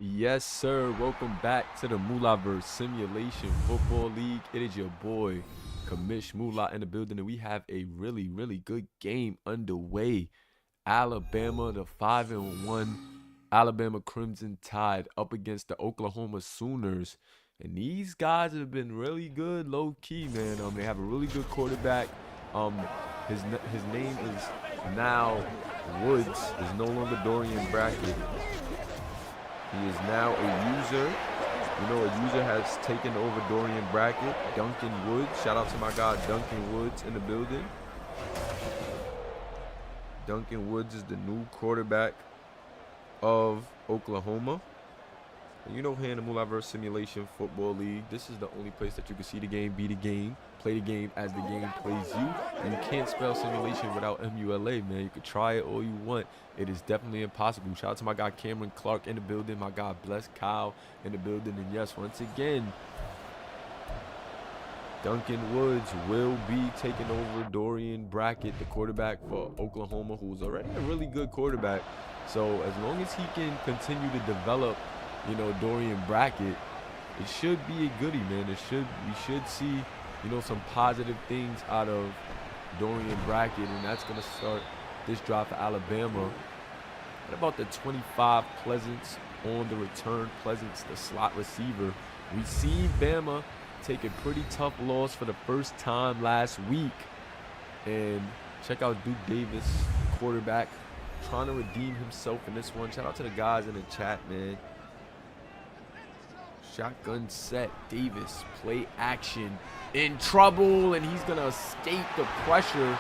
Yes, sir. Welcome back to the Moolahverse Simulation Football League. It is your boy, Kamish Moolah in the building, and we have a really good game underway. Alabama, the 5-1 Alabama Crimson Tide up against the Oklahoma Sooners. And these guys have been really good low key, man. They have a really good quarterback. Um, his name is now Woods. Is no longer Dorian Brackett. He is now a user. You know, a user has taken over Dorian Brackett. Duncan Woods. Shout out to my guy Duncan Woods in the building. Duncan Woods is the new quarterback of Oklahoma. And you know, here in the Moolahverse Simulation Football League, this is the only place that you can see the game, be the game, play the game as the game plays you. And you can't spell simulation without M-U-L-A, man. You could try it all you want. It is definitely impossible. Shout out to my guy Cameron Clark in the building, my guy Bless Kyle in the building. And yes, once again, Duncan Woods will be taking over Dorian Brackett, the quarterback for Oklahoma, who's already a really good quarterback. So as long as he can continue to develop, you know, Dorian Brackett, it should be a goodie, man. We should see, you know, some positive things out of Dorian Brackett, and that's gonna start this drive for Alabama. At about the 25, Pleasance on the return. Pleasance, the slot receiver. We've seen Bama take a pretty tough loss for the first time last week, and check out Duke Davis, quarterback, trying to redeem himself in this one. Shout out to the guys in the chat, man. Shotgun set, Davis, play action, in trouble, and he's gonna escape the pressure.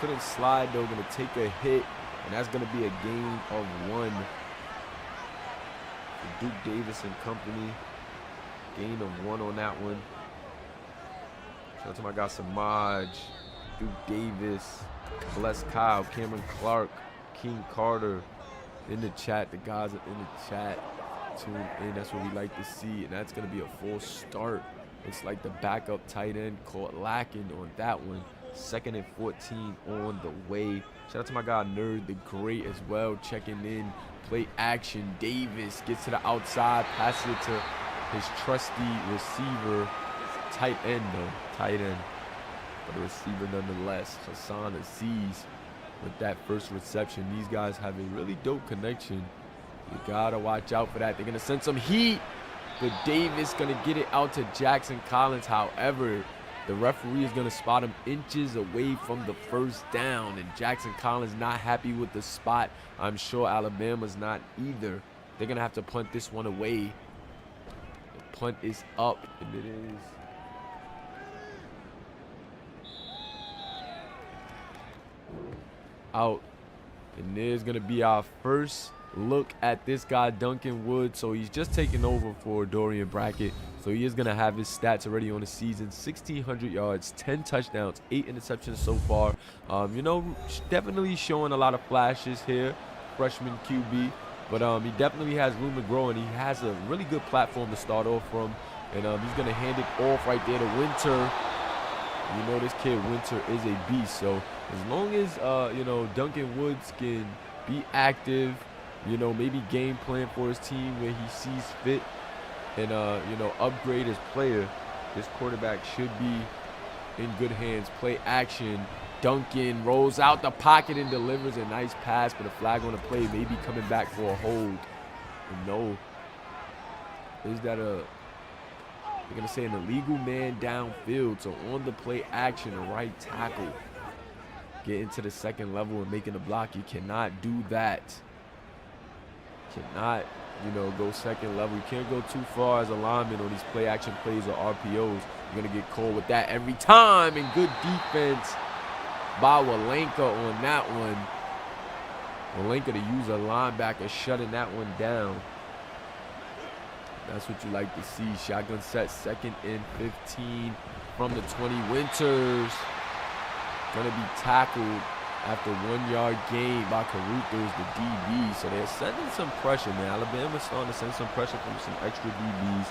Couldn't slide though, gonna take a hit, and that's gonna be a gain of 1 for Duke Davis and company. Gain of 1 on that one. Shout out to my guy Samaj, Duke Davis, Bless Kyle, Cameron Clark, King Carter in the chat. The guys are in the chat. Tune in, that's what we like to see, and that's going to be a full start. Looks like the backup tight end caught lacking on that one. 2nd and 14 on the way. Shout out to my guy Nerd the Great as well, checking in. Play action, Davis gets to the outside, passes it to his trusty receiver, tight end though, tight end, but a receiver nonetheless. Hassan Aziz with that first reception. These guys have a really dope connection. You gotta watch out for that. They're gonna send some heat, but Davis gonna get it out to Jackson Collins. However, the referee is gonna spot him inches away from the first down, and Jackson Collins not happy with the spot. I'm sure Alabama's not either. They're gonna have to punt this one away. The punt is up, and it is out. And there's gonna be our first look at this guy Duncan Woods. So he's just taking over for Dorian Brackett, so he is gonna have his stats already on the season. 1,600 yards, 10 touchdowns, 8 interceptions so far. You know, definitely showing a lot of flashes here, freshman QB, but he definitely has room to grow, and he has a really good platform to start off from. And he's gonna hand it off right there to Winter. You know, this kid Winter is a beast. So as long as you know, Duncan Woods can be active, you know, maybe game plan for his team where he sees fit, and you know, upgrade his player, this quarterback should be in good hands. Play action, Duncan rolls out the pocket and delivers a nice pass, but a flag on the play, maybe coming back for a hold. And no, is that a, they're gonna say an illegal man downfield? So on the play action, a right tackle getting to the second level and making a block. You cannot do that. Cannot, you know, go second level. You can't go too far as a lineman on these play action plays or RPOs. You're gonna get called with that every time. And good defense by Walenka on that one. Walenka to use a linebacker, shutting that one down. That's what you like to see. Shotgun set, 2nd and 15 from the 20. Winters gonna be tackled after 1-yard gain by Caruthers, the DB. So they're sending some pressure, man. Alabama's starting to send some pressure from some extra DBs.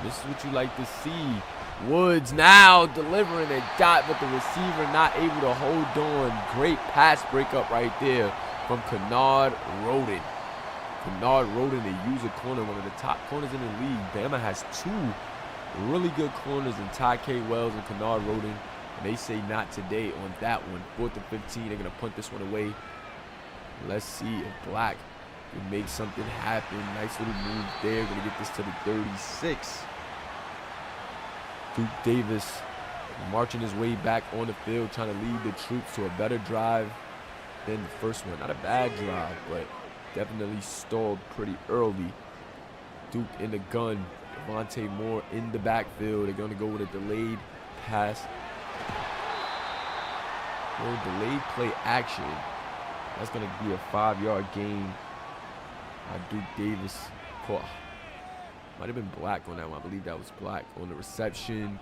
This is what you like to see. Woods now delivering a dot, but the receiver not able to hold on. Great pass breakup right there from Kennard Roden. Kennard Roden, they use a corner, one of the top corners in the league. Bama has two really good corners in Ty K. Wells and Kennard Roden. And they say not today on that one. 4th and 15. They're going to punt this one away. Let's see if Black can make something happen. Nice little move there. Going to get this to the 36. Duke Davis marching his way back on the field, trying to lead the troops to a better drive than the first one. Not a bad drive, but definitely stalled pretty early. Duke in the gun. Devonte Moore in the backfield. They're going to go with a delayed pass. Delayed play action. That's going to be a 5-yard gain by Duke Davis. Might have been Black on that one. I believe that was Black on the reception.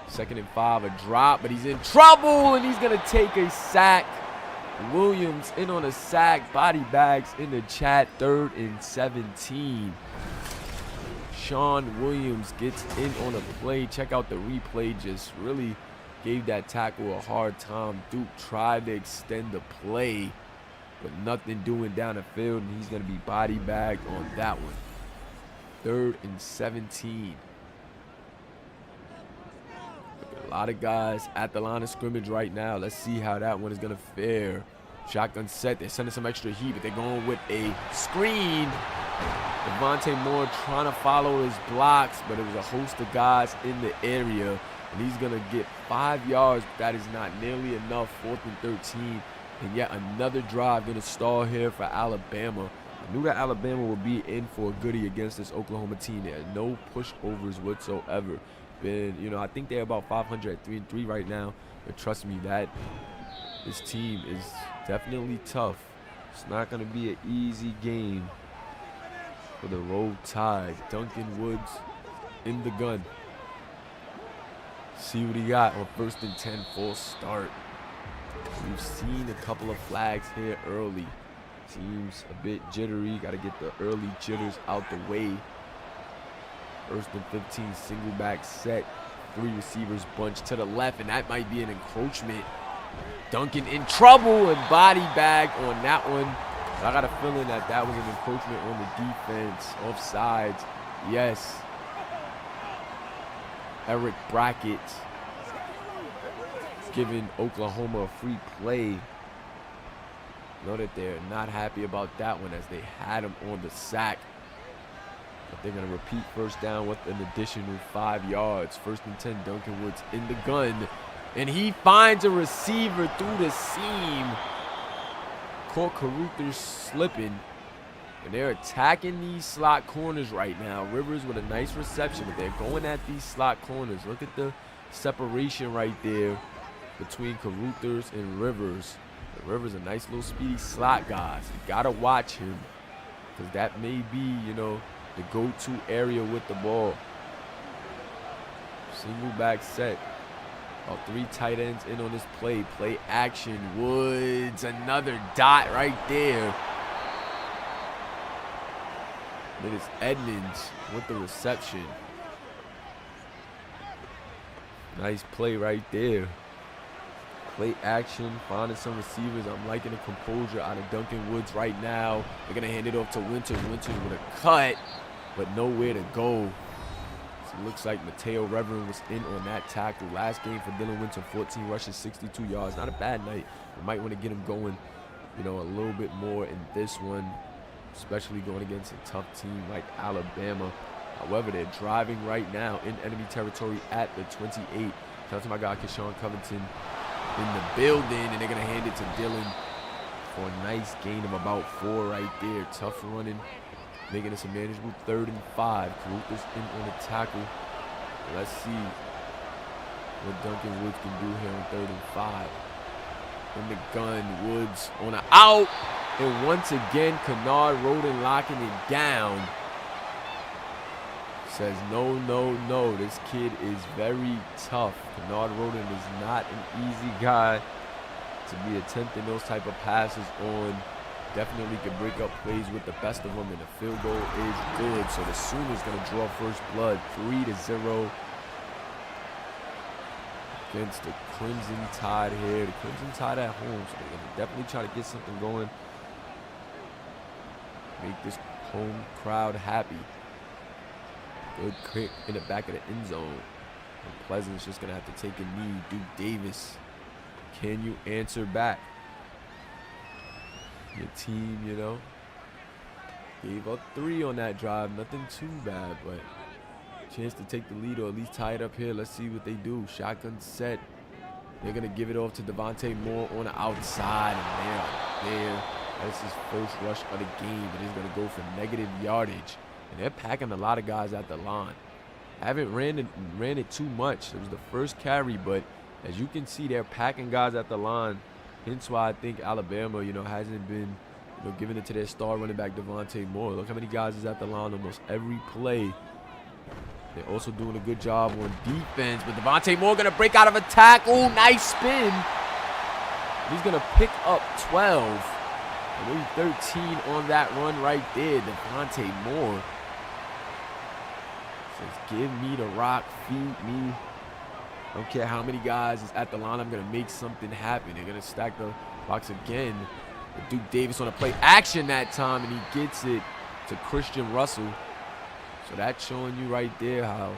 2nd and 5, a drop, but he's in trouble, and he's going to take a sack. Williams in on a sack. Body bags in the chat. 3rd and 17. Sean Williams gets in on a play. Check out the replay. Just really gave that tackle a hard time. Duke tried to extend the play, but nothing doing down the field, and he's going to be body bagged on that one. 3rd and 17. A lot of guys at the line of scrimmage right now. Let's see how that one is going to fare. Shotgun set. They're sending some extra heat, but they're going with a screen. Devonte Moore trying to follow his blocks, but it was a host of guys in the area, and he's going to get 5 yards. That is not nearly enough. 4th and 13. And yet another drive going to stall here for Alabama. I knew that Alabama would be in for a goodie against this Oklahoma team. There are no pushovers whatsoever. I think they're about 500 at 3-3 right now. But trust me, this team is definitely tough. It's not going to be an easy game for the Roll Tide. Duncan Woods in the gun. See what he got on 1st and 10, full start. We've seen a couple of flags here early. Seems a bit jittery. Got to get the early jitters out the way. 1st and 15, single back set. 3 receivers bunch to the left, and that might be an encroachment. Duncan in trouble and body bag on that one. But I got a feeling that was an encroachment on the defense. Offsides. Yes. Eric Brackett giving Oklahoma a free play. Know that they're not happy about that one as they had him on the sack. But they're going to repeat 1st down with an additional 5 yards. 1st and 10, Duncan Woods in the gun. And he finds a receiver through the seam. Caught Caruthers slipping. And they're attacking these slot corners right now. Rivers with a nice reception, but they're going at these slot corners. Look at the separation right there between Caruthers and Rivers. Rivers a nice little speedy slot guy. So you got to watch him because that may be, the go-to area with the ball. Single back set. About 3 tight ends in on this play. Play action. Woods, another dot right there. It is Edmonds with the reception. Nice play right there. Play action, finding some receivers. I'm liking the composure out of Duncan Woods right now. They're going to hand it off to Winters. Winters with a cut, but nowhere to go. So it looks like Mateo Reverend was in on that tackle. Last game for Dylan Winter, 14 rushes, 62 yards. Not a bad night. We might want to get him going, a little bit more in this one, especially going against a tough team like Alabama. However, they're driving right now in enemy territory at the 28. Shout out to my guy, Keshawn Covington, in the building, and they're going to hand it to Dylan for a nice gain of about 4 right there. Tough running, making this a manageable 3rd and 5. Caruthers in on the tackle. Let's see what Duncan Woods can do here on 3rd and 5. In the gun, Woods on an out, and once again, Kennard Roden locking it down. Says no, no, no. This kid is very tough. Kennard Roden is not an easy guy to be attempting those type of passes on. Definitely can break up plays with the best of them, and the field goal is good. So the Sooners going to draw first blood, 3-0 against the Crimson Tide here. The Crimson Tide at home, so they're going to definitely try to get something going. Make this home crowd happy. Good kick in the back of the end zone. And Pleasant's just going to have to take a knee. Duke Davis, can you answer back? Your team, you know, gave up 3 on that drive. Nothing too bad, but chance to take the lead or at least tie it up here. Let's see what they do. Shotgun set. They're going to give it off to Devonte Moore on the outside, and they're there. That's his first rush of the game, but he's going to go for negative yardage. And they're packing a lot of guys at the line. Haven't ran it too much. It was the first carry, but as you can see, they're packing guys at the line. Hence why I think Alabama, you know, hasn't been, you know, giving it to their star running back Devonte Moore. Look how many guys is at the line almost every play. They're also doing a good job on defense, but Devonte Moore going to break out of a tackle. Nice spin. He's going to pick up 12. And maybe 13 on that run right there. Devonte Moore says, give me the rock, feed me. I don't care how many guys is at the line. I'm going to make something happen. They're going to stack the box again. But Duke Davis on a play action that time, and he gets it to Christian Russell. So that's showing you right there how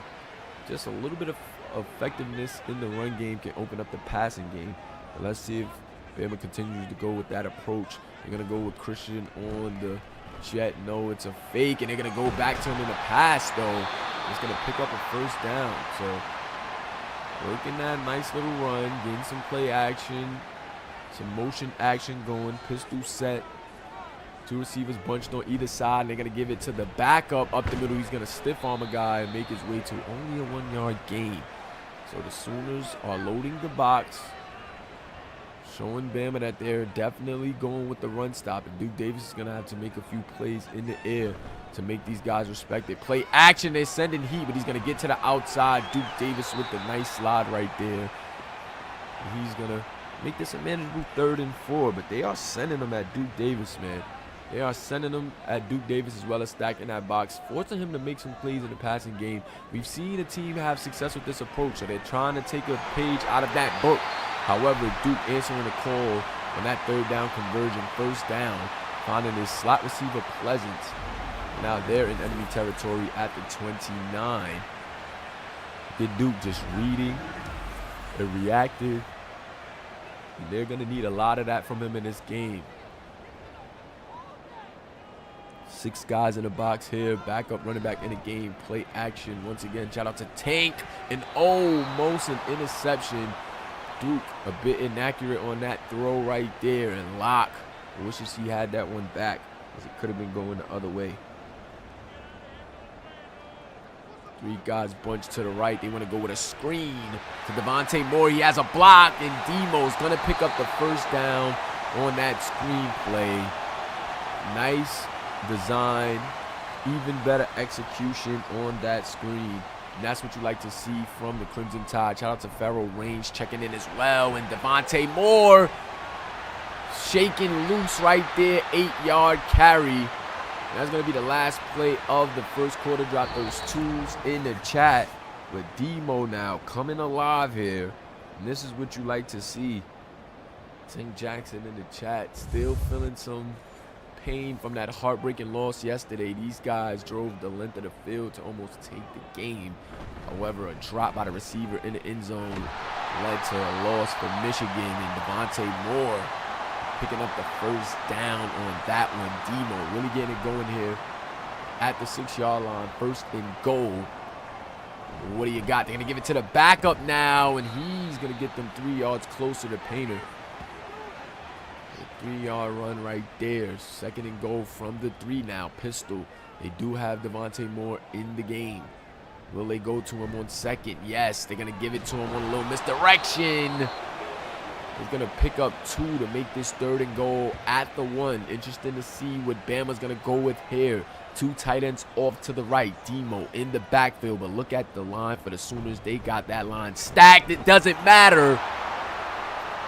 just a little bit of effectiveness in the run game can open up the passing game. But let's see if Bama continues to go with that approach. They're going to go with Christian on the jet. No, it's a fake, and they're going to go back to him in the pass, though. He's going to pick up a first down. So working that nice little run, getting some play action, some motion action going, pistol set. 2 receivers bunched on either side, and they're going to give it to the backup up the middle. He's going to stiff arm a guy and make his way to only a 1-yard gain. So the Sooners are loading the box, showing Bama that they're definitely going with the run stop. And Duke Davis is going to have to make a few plays in the air to make these guys respect it. Play action, they're sending heat, but he's going to get to the outside. Duke Davis with the nice slide right there. And he's going to make this a manageable 3rd and 4, but they are sending them at Duke Davis, man. They are sending them at Duke Davis as well as stacking that box, forcing him to make some plays in the passing game. We've seen a team have success with this approach, so they're trying to take a page out of that book. However, Duke answering the call on that 3rd down conversion, 1st down, finding his slot receiver Pleasant. Now they're in enemy territory at the 29. Did Duke just reading and reactive? And they're going to need a lot of that from him in this game. 6 guys in the box here. Backup running back in the game. Play action. Once again, shout out to Tank. And almost an interception. Duke a bit inaccurate on that throw right there. And Locke wishes he had that one back, because it could have been going the other way. 3 guys bunched to the right. They want to go with a screen to Devonte Moore. He has a block, and Demo's going to pick up the 1st down on that screen play. Nice design, even better execution on that screen. And that's what you like to see from the Crimson Tide. Shout out to Farrell Range checking in as well. And Devonte Moore shaking loose right there. 8-yard carry. And that's going to be the last play of the first quarter. Drop those tools in the chat. But Demo now coming alive here. And this is what you like to see. Tank Jackson in the chat, still feeling some pain from that heartbreaking loss yesterday. These guys drove the length of the field to almost take the game. However, a drop by the receiver in the end zone led to a loss for Michigan, and Devonte Moore picking up the 1st down on that one. Demo really getting it going here at the 6-yard line. 1st and goal. What do you got? They're going to give it to the backup now, and he's going to get them 3 yards closer to Painter. 3-yard run right there. 2nd and goal from the 3 now. Pistol. They do have Devonte Moore in the game. Will they go to him on 2nd? Yes, they're going to give it to him on a little misdirection. He's going to pick up 2 to make this 3rd and goal at the 1. Interesting to see what Bama's going to go with here. 2 tight ends off to the right. Demo in the backfield. But look at the line for the Sooners. They got that line stacked. It doesn't matter,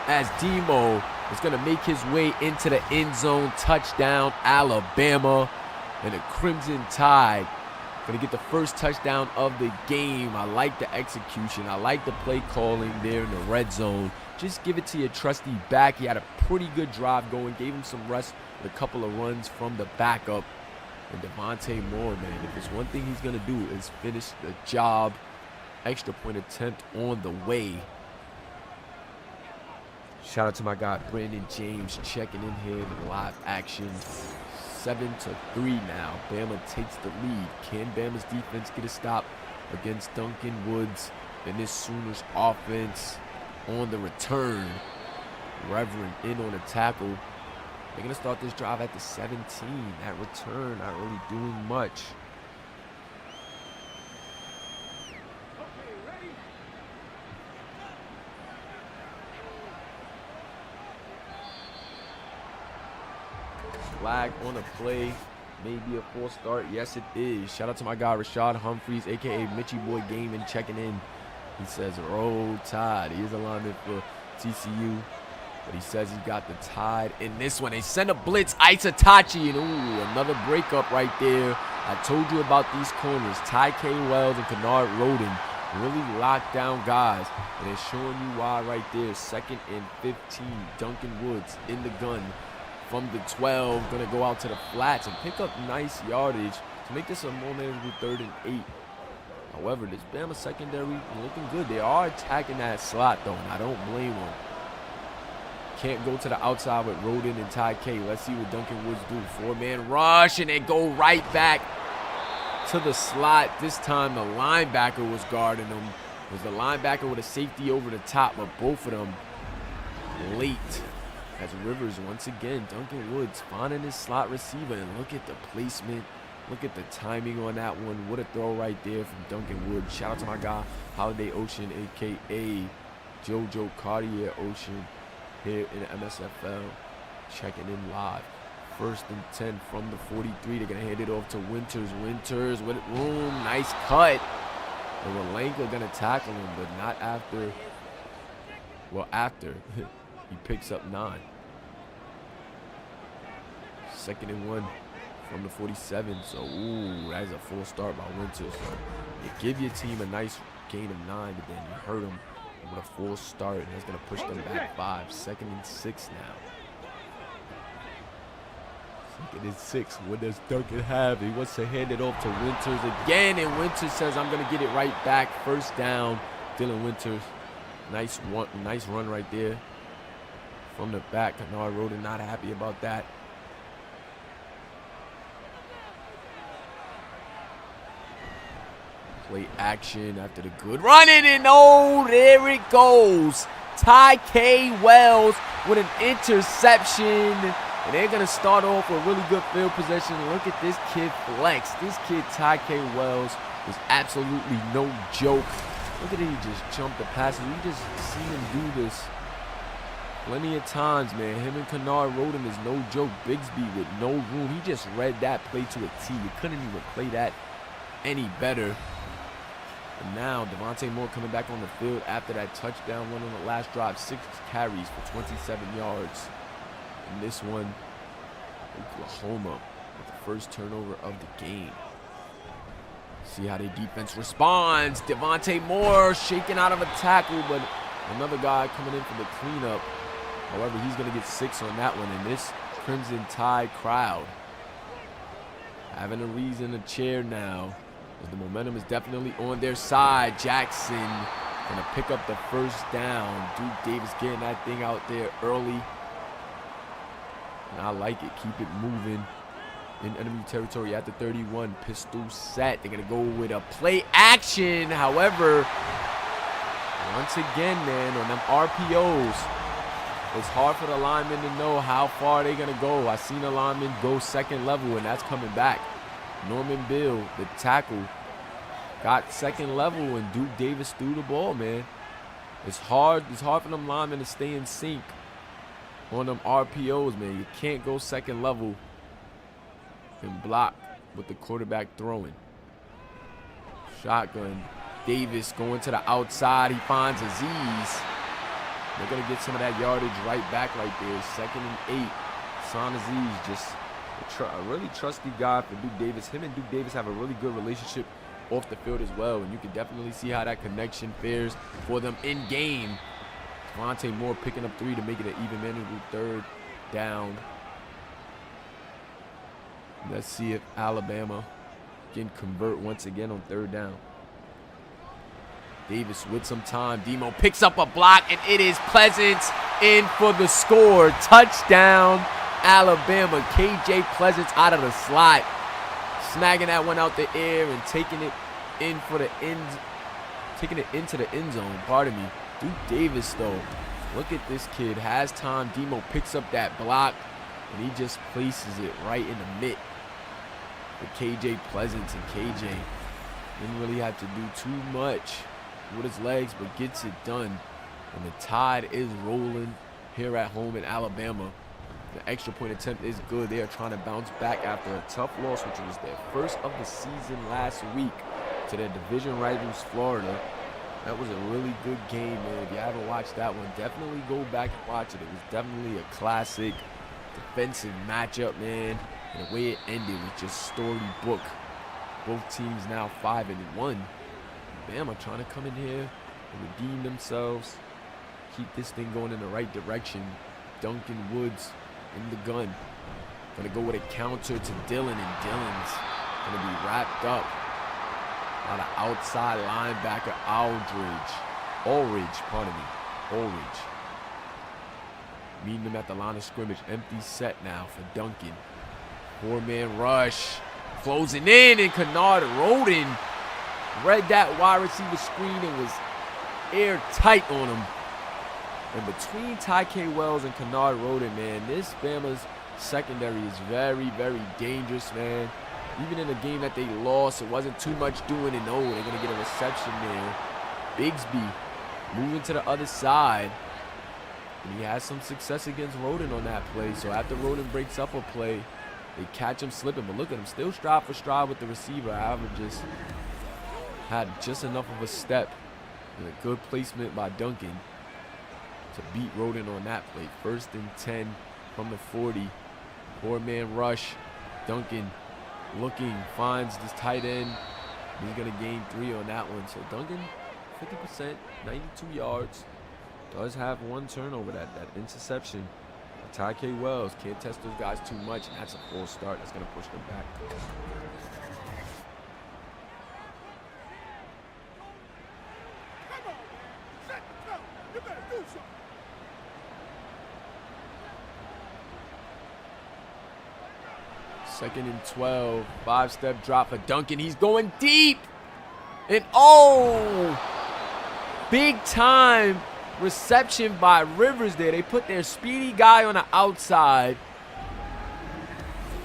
as Demo is going to make his way into the end zone. Touchdown, Alabama. And the Crimson Tide going to get the 1st touchdown of the game. I like the execution. I like the play calling there in the red zone. Just give it to your trusty back. He had a pretty good drive going. Gave him some rest with a couple of runs from the backup. And Devonte Moore, man, if there's one thing he's going to do is finish the job. Extra point attempt on the way. Shout out to my guy, Brandon James, checking in here in live action. 7-3 now. Bama takes the lead. Can Bama's defense get a stop against Duncan Woods and this Sooners offense on the return? Reverend in on the tackle. They're going to start this drive at the 17. That return not really doing much. Flag on the play. Maybe a full start. Yes, it is. Shout out to my guy, Rashad Humphreys, a.k.a. Mitchie Boy Gaming, checking in. He says, roll Tide. He is a lineman for TCU. But he says he got the Tide in this one. They send a blitz. Isatachi. And ooh, another breakup right there. I told you about these corners. Ty K. Wells and Kennard Roden really locked down guys. And they're showing you why right there. 2nd and 15. Duncan Woods in the gun from the 12. Going to go out to the flats and pick up nice yardage to make this a more manageable 3rd and 8. However, this Bama secondary looking good. They are attacking that slot, though, and I don't blame them. Can't go to the outside with Roden and Ty K. Let's see what Duncan Woods do. 4-man rush, and they go right back to the slot. This time the linebacker was guarding them. It was the linebacker with a safety over the top, but both of them late. As Rivers, once again, Duncan Woods finding his slot receiver. And look at the placement. Look at the timing on that one. What a throw right there from Duncan Woods. Shout out to my guy, Holiday Ocean, a.k.a. JoJo Cartier Ocean, here in the MSFL, checking in live. 1st and 10 from the 43. They're going to hand it off to Winters. Winters with room. Nice cut. And Walenka going to tackle him, but not after. Well, after. He picks up 9. 2nd and 1 from the 47. So, ooh, that's a full start by Winters. So you give your team a nice gain of 9, but then you hurt them with a full start, and that's going to push them back 5. 2nd and 6 now. 2nd and 6. What does Duncan have? He wants to hand it off to Winters again, and Winters says, I'm going to get it right back. 1st down, Dylan Winters. Nice run right there from the back. Kennard Roden not happy about that. Play action after the good running, and oh, there it goes. Ty K. Wells with an interception. And they're going to start off with really good field possession. Look at this kid flex. This kid, Ty K. Wells, is absolutely no joke. Look at him, he just jumped the passes. We just seen him do this plenty of times, man. Him and Kennard Roden is no joke. Bigsby with no room. He just read that play to a T. You couldn't even play that any better. And now Devonte Moore coming back on the field after that touchdown run on the last drive. 6 carries for 27 yards. And this one, Oklahoma with the first turnover of the game. See how their defense responds. Devonte Moore shaking out of a tackle, but another guy coming in for the cleanup. However, he's going to get 6 on that one. And this Crimson Tide crowd having a reason to cheer now. The momentum is definitely on their side. Jackson going to pick up the 1st down. Duke Davis getting that thing out there early. And I like it. Keep it moving in enemy territory at the 31. Pistol set. They're going to go with a play action. However, once again, man, on them RPOs, it's hard for the linemen to know how far they're going to go. I seen a lineman go 2nd level, and that's coming back. Norman Bill, the tackle, got 2nd level, and Duke Davis threw the ball, man. It's hard for them linemen to stay in sync on them RPOs, man. You can't go 2nd level and block with the quarterback throwing. Shotgun. Davis going to the outside. He finds Aziz. They're going to get some of that yardage right back right there. 2nd and 8. Son Aziz just a really trusty guy for Duke Davis. Him and Duke Davis have a really good relationship off the field as well, and you can definitely see how that connection fares for them in game. Devonte Moore picking up 3 to make it an even manageable 3rd down. Let's see if Alabama can convert once again on 3rd down. Davis with some time. Demo picks up a block, and it is Pleasance in for the score. Touchdown, Alabama. KJ Pleasance out of the slot, snagging that one out the air and taking it in for the end, taking it into the end zone. Pardon me. Duke Davis, though, look at this kid. Has time. Demo picks up that block, and he just places it right in the mitt for KJ Pleasance. And KJ didn't really have to do too much with his legs, but gets it done. And the tide is rolling here at home in Alabama. The extra point attempt is good. They are trying to bounce back after a tough loss, which was their first of the season last week to their division rivals, Florida. That was a really good game, man. If you haven't watched that one, definitely go back and watch it. It was definitely a classic defensive matchup, man. And the way it ended was just storybook. Both teams now 5-1. Bama trying to come in here and redeem themselves, keep this thing going in the right direction. Duncan Woods in the gun. Gonna go with a counter to Dillon, and Dillon's gonna be wrapped up by the outside linebacker Ulrich. Meeting them at the line of scrimmage. Empty set now for Duncan. 4-man rush. Closing in, and Kennard Roden read that wide receiver screen and was airtight on him. And between Ty Wells and Kennard Roden, man, this Bama's secondary is very, very dangerous, man. Even in a game that they lost, it wasn't too much doing, and they're going to get a reception there. Bigsby moving to the other side. And he has some success against Roden on that play. So after Roden breaks up a play, they catch him slipping. But look at him, still stride for stride with the receiver. However, just had just enough of a step and a good placement by Duncan to beat Roden on that play. 1st and 10 from the 40. 4-man rush. Duncan looking, finds this tight end. He's going to gain 3 on that one. So Duncan, 50%, 92 yards. Does have 1 turnover, that interception. Ty Wells can't test those guys too much, and that's a full start. That's going to push them back. Second and 12, 5-step drop for Duncan. He's going deep. And oh, big time reception by Rivers there. They put their speedy guy on the outside.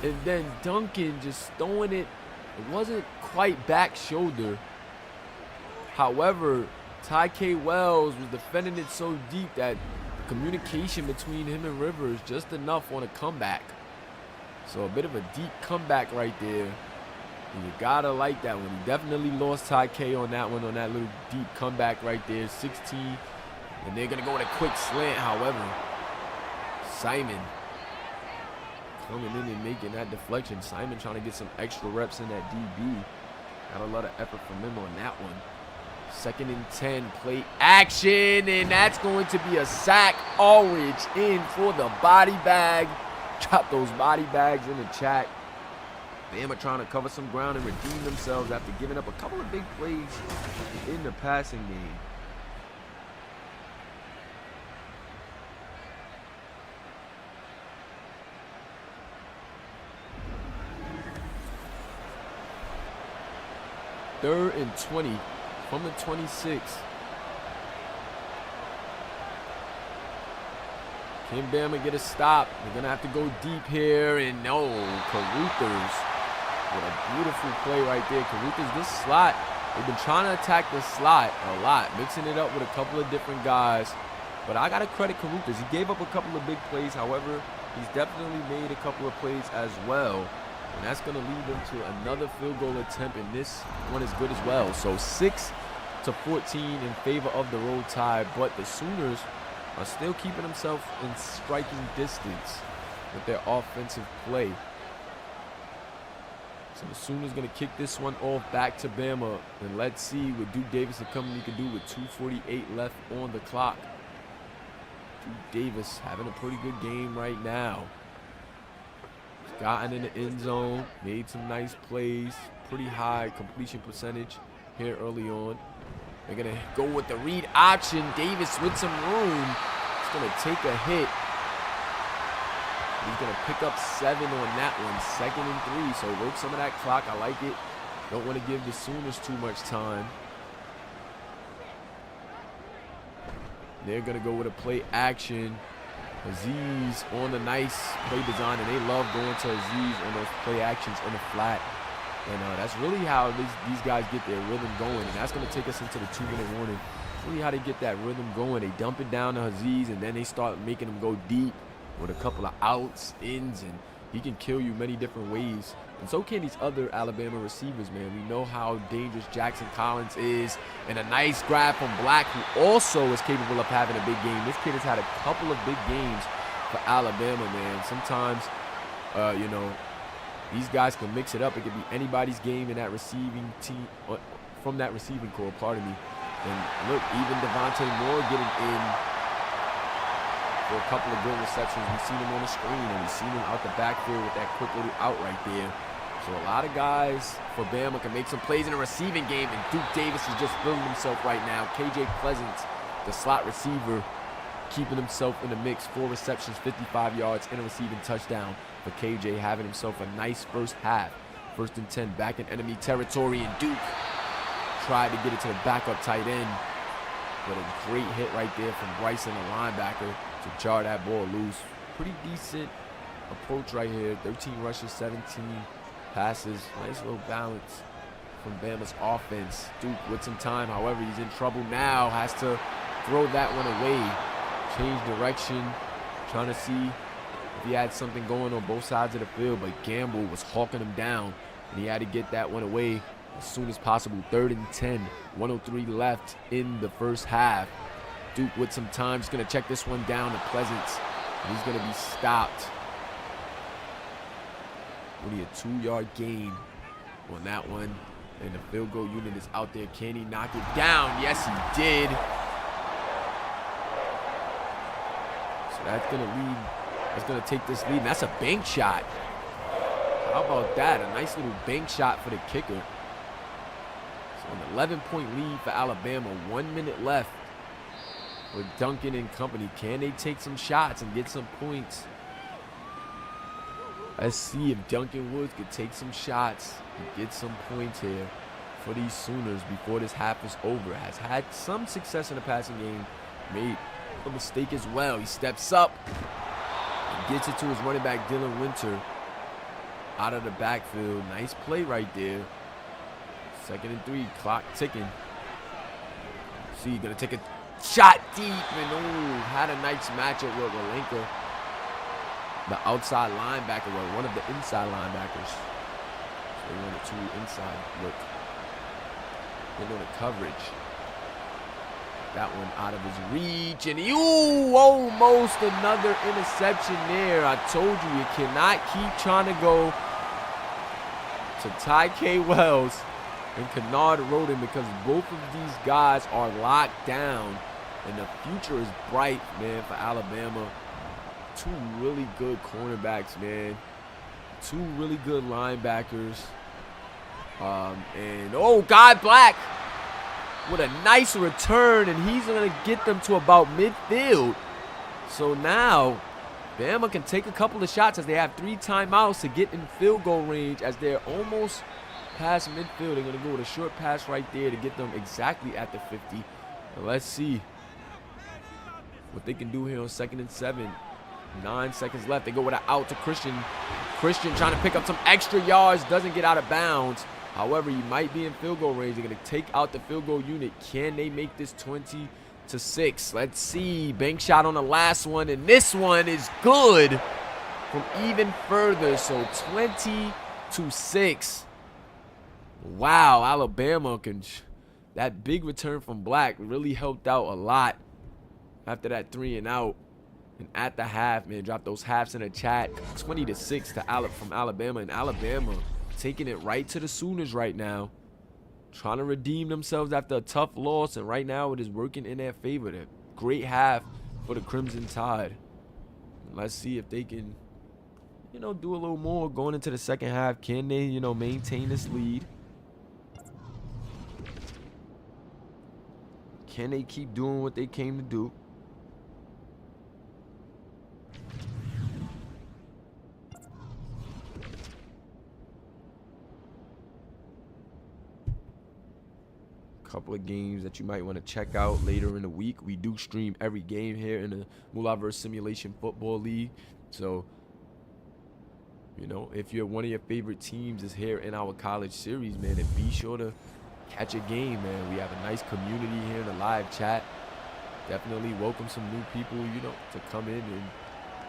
And then Duncan just throwing it. It wasn't quite back shoulder. However, Ty Wells was defending it so deep that the communication between him and Rivers just enough on a comeback. So a bit of a deep comeback right there. And you gotta like that one. He definitely lost Ty on that one, on that little deep comeback right there. 16. And they're gonna go with a quick slant, however. Simon coming in and making that deflection. Simon trying to get some extra reps in that DB. Got a lot of effort from him on that one. 2nd and 10, play action, and that's going to be a sack. Ulrich in for the body bag. Drop those body bags in the chat. Bama trying to cover some ground and redeem themselves after giving up a couple of big plays in the passing game. Third and 20 from the 26. Can Bama get a stop? They're going to have to go deep here. And no, Caruthers. What a beautiful play right there. Caruthers, this slot, they've been trying to attack the slot a lot, mixing it up with a couple of different guys. But I got to credit Caruthers. He gave up a couple of big plays. However, he's definitely made a couple of plays as well. And that's going to lead them to another field goal attempt, and this one is good as well. So 6-14 in favor of the Roll Tide, but the Sooners are still keeping themselves in striking distance with their offensive play. So the Sooners going to kick this one off back to Bama, and let's see what Duke Davis and company can do with 2:48 left on the clock. Duke Davis having a pretty good game right now. gotten in the end zone, made some nice plays, pretty high completion percentage here early on. They're going to go with the read option. Davis with some room. He's going to take a hit. He's going to pick up 7 on that one. 2nd and 3. So work some of that clock. I like it. Don't want to give the Sooners too much time. They're going to go with a play action. Aziz on the nice play design, and they love going to Aziz on those play actions in the flat. And that's really how these guys get their rhythm going, and that's going to take us into the 2-minute warning. It's really how they get that rhythm going. They dump it down to Aziz, and then they start making them go deep with a couple of outs, ins, and he can kill you many different ways. And so can these other Alabama receivers, man. We know how dangerous Jackson Collins is. And a nice grab from Black, who also is capable of having a big game. This kid has had a couple of big games for Alabama, man. Sometimes, you know, these guys can mix it up. It could be anybody's game in that receiving team, from that receiving core, pardon me. And look, even Devonte Moore getting in for a couple of good receptions. We've seen him on the screen, and we've seen him out the backfield with that quick little out right there. So a lot of guys for Bama can make some plays in a receiving game, and Duke Davis is just building himself right now. KJ Pleasant, the slot receiver, keeping himself in the mix. 4 receptions, 55 yards, and a receiving touchdown for KJ, having himself a nice first half. 1st and 10, back in enemy territory, and Duke tried to get it to the backup tight end. But a great hit right there from Bryson, the linebacker, to jar that ball loose. Pretty decent approach right here. 13 rushes, 17 passes. Nice little balance from Bama's offense. Duke with some time. However, he's in trouble now. Has to throw that one away. Change direction. Trying to see if he had something going on both sides of the field. But Gamble was hawking him down, and he had to get that one away as soon as possible. 3rd and 10. 1:03 left in the first half. Duke with some time. Just going to check this one down to Pleasance. And he's going to be stopped. Only a 2-yard gain on that one. And the field goal unit is out there. Can he knock it down? Yes, he did. So that's going to lead. That's going to take this lead. And that's a bank shot. How about that? A nice little bank shot for the kicker. So an 11-point lead for Alabama. 1 minute left with Duncan and company. Can they take some shots and get some points? Let's see if Duncan Woods could take some shots and get some points here for these Sooners before this half is over. Has had some success in the passing game. Made a mistake as well. He steps up and gets it to his running back, Dylan Winter, out of the backfield. Nice play right there. 2nd and 3, clock ticking. See, gonna take a shot deep, and had a nice matchup with Walenka, the outside linebacker, well, one of the inside linebackers. So they wanted 2 inside look. They're doing a coverage. That one out of his reach, and almost another interception there. I told you, you cannot keep trying to go to Ty K. Wells and Kennard Roden, because both of these guys are locked down, and the future is bright, man, for Alabama. 2 really good cornerbacks, man. 2 really good linebackers. And God, Black with a nice return, and he's going to get them to about midfield. So now Bama can take a couple of shots as they have 3 timeouts to get in field goal range as they're almost past midfield. They're going to go with a short pass right there to get them exactly at the 50. And let's see what they can do here on 2nd and 7. 9 seconds left. They go with an out to Christian. Christian trying to pick up some extra yards. Doesn't get out of bounds. However, he might be in field goal range. They're going to take out the field goal unit. Can they make this 20-6? Let's see. Bank shot on the last one. And this one is good from even further. So 20-6. Wow. Alabama can. That big return from Black really helped out a lot after that 3 and out. And at the half, man, drop those halves in the chat. 20-6 from Alabama. And Alabama taking it right to the Sooners right now. Trying to redeem themselves after a tough loss. And right now it is working in their favor. A great half for the Crimson Tide. Let's see if they can do a little more going into the second half. Can they, maintain this lead? Can they keep doing what they came to do? Couple of games that you might want to check out later in the week. We do stream every game here in the Moolah Simulation Football League. So, if you're one of your favorite teams is here in our college series, man, then be sure to catch a game, man. We have a nice community here in the live chat. Definitely welcome some new people, to come in and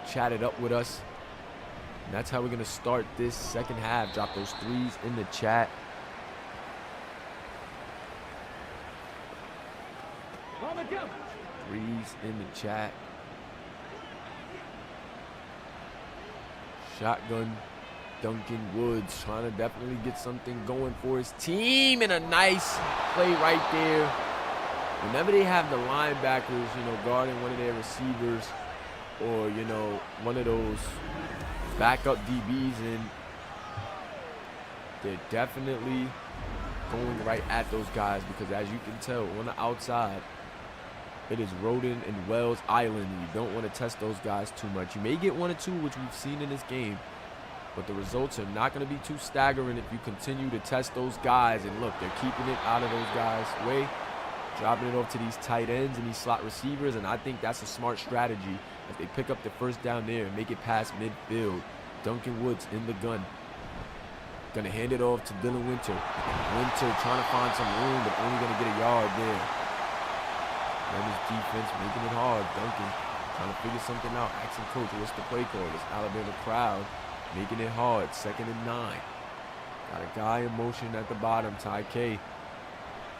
chat it up with us. And that's how we're going to start this second half. Drop those threes in the chat. Threes in the chat. Shotgun Duncan Woods trying to definitely get something going for his team, and a nice play right there. Whenever they have the linebackers, guarding one of their receivers, or, one of those backup DBs, and they're definitely going right at those guys, because as you can tell on the outside, it is Roden and Wells Island, and you don't want to test those guys too much. You may get one or two, which we've seen in this game, but the results are not going to be too staggering if you continue to test those guys. And look, they're keeping it out of those guys' way, dropping it off to these tight ends and these slot receivers, and I think that's a smart strategy. If they pick up the first down there and make it past midfield, Duncan Woods in the gun. Going to hand it off to Dylan Winter. Winter trying to find some room, but only going to get a yard there. Rams defense making it hard. Duncan trying to figure something out. Asking coach, what's the play call? This Alabama crowd making it hard. 2nd and 9. Got a guy in motion at the bottom. Ty K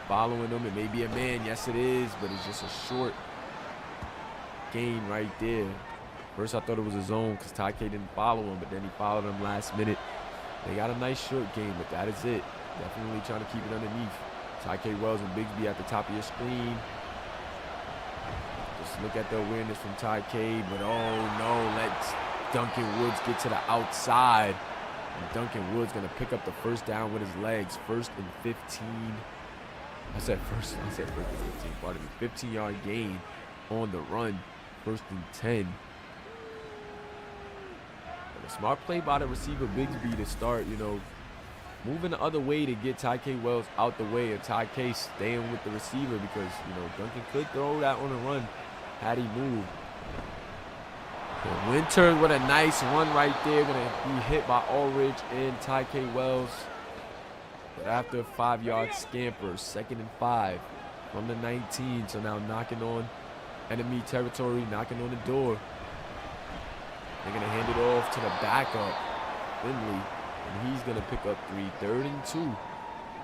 following him. It may be a man. Yes, it is, but it's just a short gain right there. First, I thought it was a zone because Ty K didn't follow him, but then he followed him last minute. They got a nice short gain, but that is it. Definitely trying to keep it underneath. Ty K Wells and Bigsby at the top of your screen. Just look at the awareness from Ty K, but oh no, let Duncan Woods get to the outside. And Duncan Woods going to pick up the first down with his legs. 1st and 15. I said first and 15, pardon me. 15-yard gain on the run. 1st and 10. And a smart play by the receiver Bigsby to start, moving the other way to get Ty K Wells out the way, and Ty K staying with the receiver because, Duncan could throw that on a run had he moved. And Winter with a nice run right there. Going to be hit by Ulrich and Ty K Wells. But after a 5-yard scamper, 2nd and 5 from the 19. So now knocking on enemy territory, knocking on the door. They're going to hand it off to the backup, Finley. And he's going to pick up 3. 3rd and 2.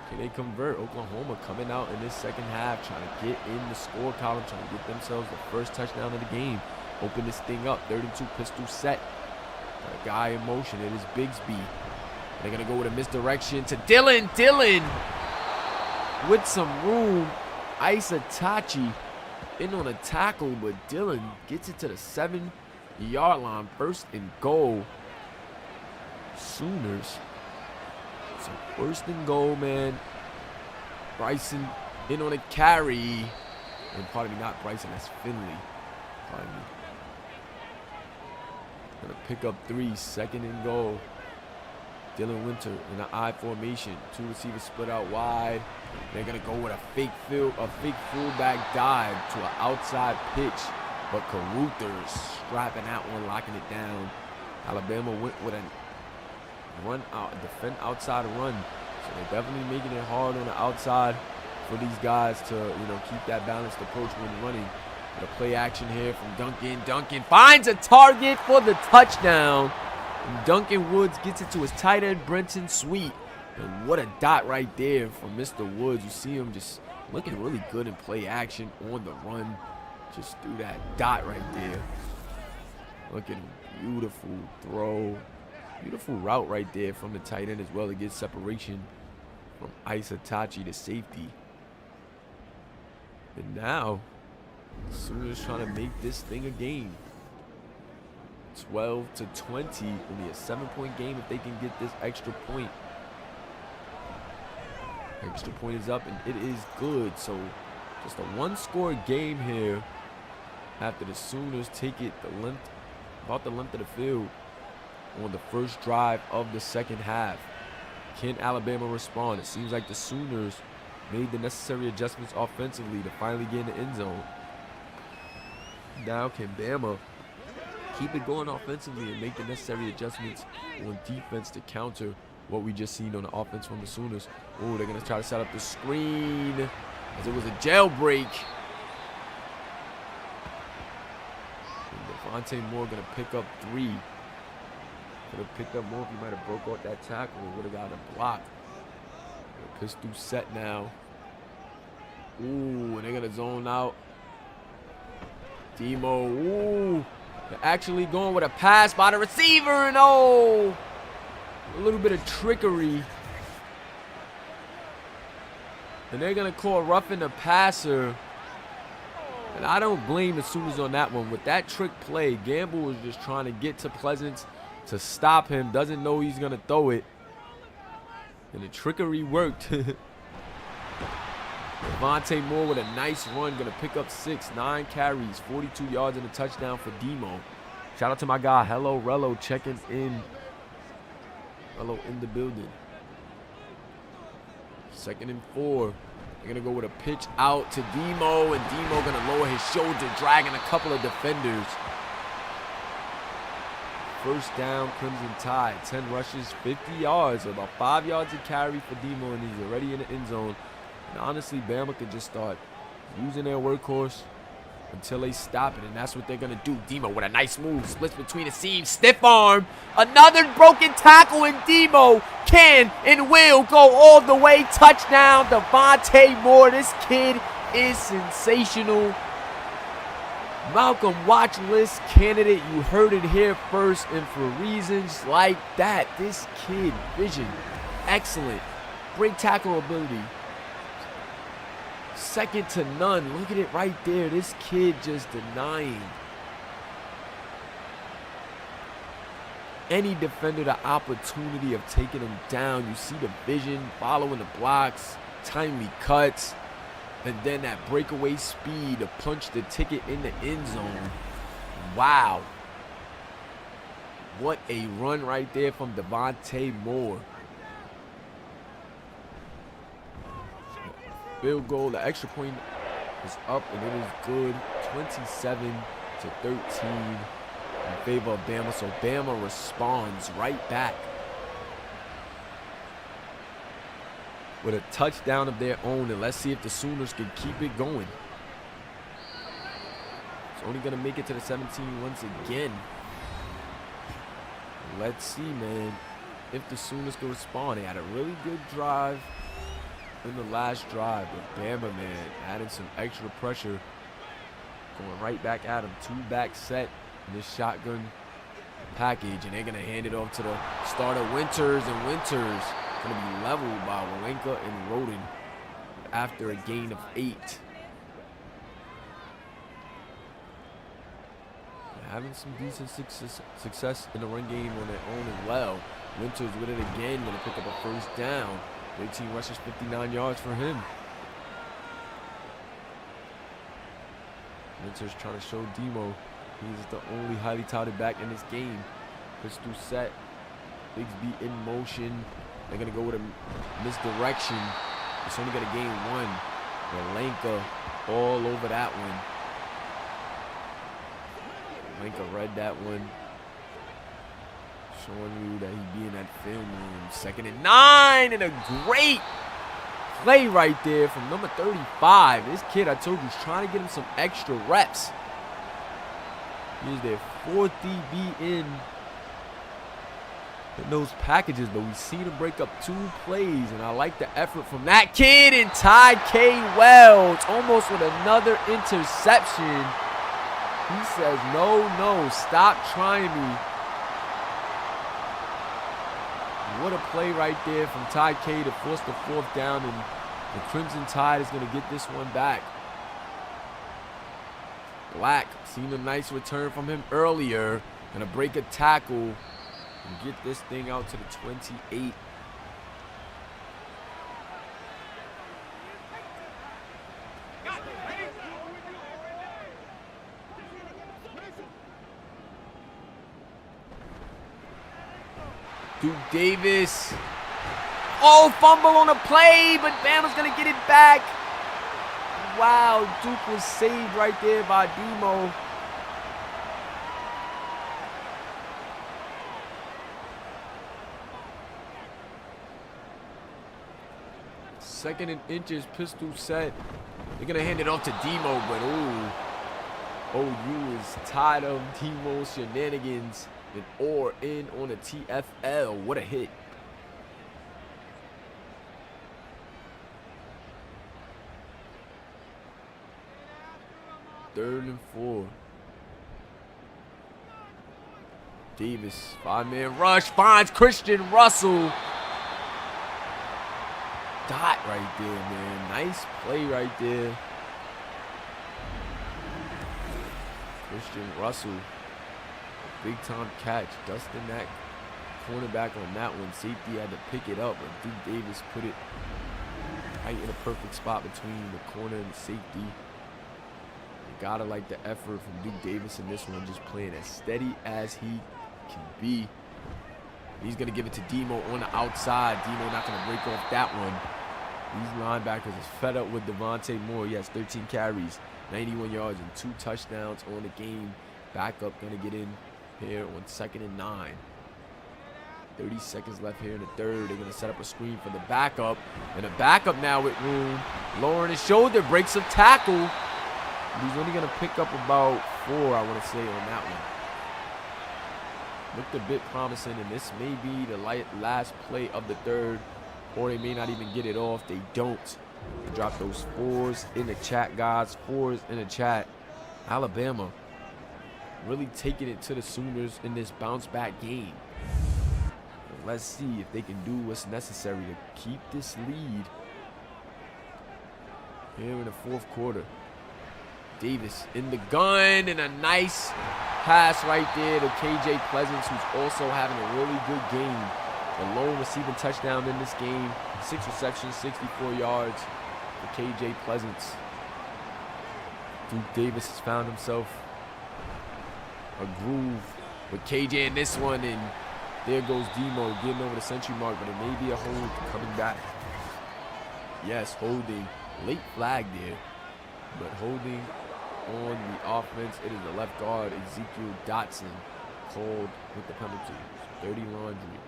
Can they convert? Oklahoma coming out in this second half, trying to get in the score column, trying to get themselves the first touchdown of the game. Open this thing up. 3rd and 2, pistol set. Got a guy in motion. It is Bigsby. They're going to go with a misdirection to Dylan. Dylan with some room. Isa Tachi in on a tackle, but Dylan gets it to the 7-yard line. 1st and goal. Sooners. So 1st and goal, man. Bryson in on a carry. And pardon me, not Bryson, that's Finley. Pardon me. Gonna pick up 3, 2nd and goal. Dylan Winter in the I formation. 2 receivers split out wide. They're gonna go with a fake fullback dive to an outside pitch. But Caruthers strapping that one, locking it down. Alabama went with a run out, defend outside run. So they're definitely making it hard on the outside for these guys to, keep that balanced approach when running. The play action here from Duncan. Duncan finds a target for the touchdown. And Duncan Woods gets it to his tight end, Brenton Sweet. And what a dot right there from Mr. Woods. You see him just looking really good in play action on the run. Just threw that dot right there. Look at him. Beautiful throw. Beautiful route right there from the tight end as well to get separation from Isa Tachi to safety. And now, Sooners trying to make this thing a game. 12-20. Only a 7-point game if they can get this extra point. Extra point is up, and it is good. So just a one-score game here after the Sooners take it about the length of the field on the first drive of the second half. Can Alabama respond? It seems like the Sooners made the necessary adjustments offensively to finally get in the end zone. Now can Bama keep it going offensively and make the necessary adjustments on defense to counter what we just seen on the offense from the Sooners? Oh, they're going to try to set up the screen as it was a jailbreak. And Devonte Moore going to pick up 3. Could have picked up more if he might have broke out that tackle or would have got a block. Pistol set now. Ooh, and they're going to zone out. Demo, ooh. They're actually going with a pass by the receiver, and oh, a little bit of trickery. And they're going to call roughing the passer. And I don't blame the Sooners on that one. With that trick play, Gamble was just trying to get to Pleasance to stop him. Doesn't know he's going to throw it. And the trickery worked. Devonte Moore with a nice run. Going to pick up 6, 9 carries, 42 yards and a touchdown for Demo. Shout out to my guy, Hello Rello, checking in. Rello in the building. 2nd and 4. They're going to go with a pitch out to Demo. And Demo going to lower his shoulder, dragging a couple of defenders. First down, Crimson Tide. 10 rushes, 50 yards. So about 5 yards a carry for Demo, and he's already in the end zone. And honestly, Bama could just start using their workhorse until they stop it, and that's what they're going to do. Demo with a nice move. Splits between the seams. Stiff arm. Another broken tackle, and Demo can and will go all the way. Touchdown, Devonte Moore. This kid is sensational. Malcolm watch list candidate. You heard it here first, and for reasons like that, this kid, vision, excellent. Great tackle ability. Second to none. Look at it right there. This kid just denying any defender the opportunity of taking him down. You see the vision, following the blocks, timely cuts, and then that breakaway speed to punch the ticket in the end zone. Wow. What a run right there from Devonte Moore. Field goal, the extra point is up, and it is good. 27-13 in favor of Bama. So Bama responds right back with a touchdown of their own, and let's see if the Sooners can keep it going. It's only going to make it to the 17 once again. Let's see, man, if the Sooners can respond. They had a really good drive in the last drive, but Bama, man, adding some extra pressure, going right back at him. 2-back set in this shotgun package, and they're going to hand it off to the starter, Winters, and Winters going to be leveled by Walenka and Roden after a gain of 8. They're having some decent success in the run game on their own as well. Winters with it again, going to pick up a first down. 18 rushes, 59 yards for him. Winters trying to show Demo he's the only highly touted back in this game. Pistol set. Bigsby in motion. They're going to go with a misdirection. It's only going to gain 1. Walenka all over that one. Walenka read that one. Showing you that he'd be in that film room. 2nd and 9, and a great play right there from number 35. This kid, I told you, is trying to get him some extra reps. He's their 4th DB in those packages, but we've seen him break up 2 plays, and I like the effort from that kid, and Ty K. Wells almost with another interception. He says, no, stop trying me. What a play right there from Ty K to force the 4th down, and the Crimson Tide is going to get this one back. Black, seen a nice return from him earlier. Gonna break a tackle and get this thing out to the 28. Duke Davis. Oh, fumble on a play, but Bama's going to get it back. Wow, Duke was saved right there by Demo. Second and inches, pistol set. They're going to hand it off to Demo, but OU is tired of Demo's shenanigans. And or in on a TFL. What a hit. Third and 4. Davis, 5-man rush, finds Christian Russell. Dot right there, man. Nice play right there. Christian Russell. Big time catch. Dustin that cornerback on that one. Safety had to pick it up, but Duke Davis put it right in a perfect spot between the corner and the safety. You gotta like the effort from Duke Davis in this one, just playing as steady as he can be. He's gonna give it to Demo on the outside. Demo not gonna break off that one. These linebackers is fed up with Devonte Moore. He has 13 carries, 91 yards, and 2 touchdowns on the game. Backup gonna get in here on 2nd and 9. 30 seconds left here in the third. They're going to set up a screen for the backup. And the backup now with room. Lowering his shoulder, breaks a tackle. He's only going to pick up about 4, I want to say, on that one. Looked a bit promising, and this may be the last play of the third. Or they may not even get it off. They don't. Drop those 4s in the chat, guys. 4s in the chat. Alabama really taking it to the Sooners in this bounce back game. Let's see if they can do what's necessary to keep this lead here in the 4th quarter. Davis in the gun, and a nice pass right there to KJ Pleasants, who's also having a really good game. The lone receiving touchdown in this game. 6 receptions, 64 yards for KJ Pleasants. Duke Davis has found himself a groove with KJ in this one, and there goes Demo getting over the century mark, but it may be a hold coming back. Yes, holding. Late flag there, but holding on the offense. It is the left guard, Ezekiel Dotson, called with the penalty. Dirty laundry.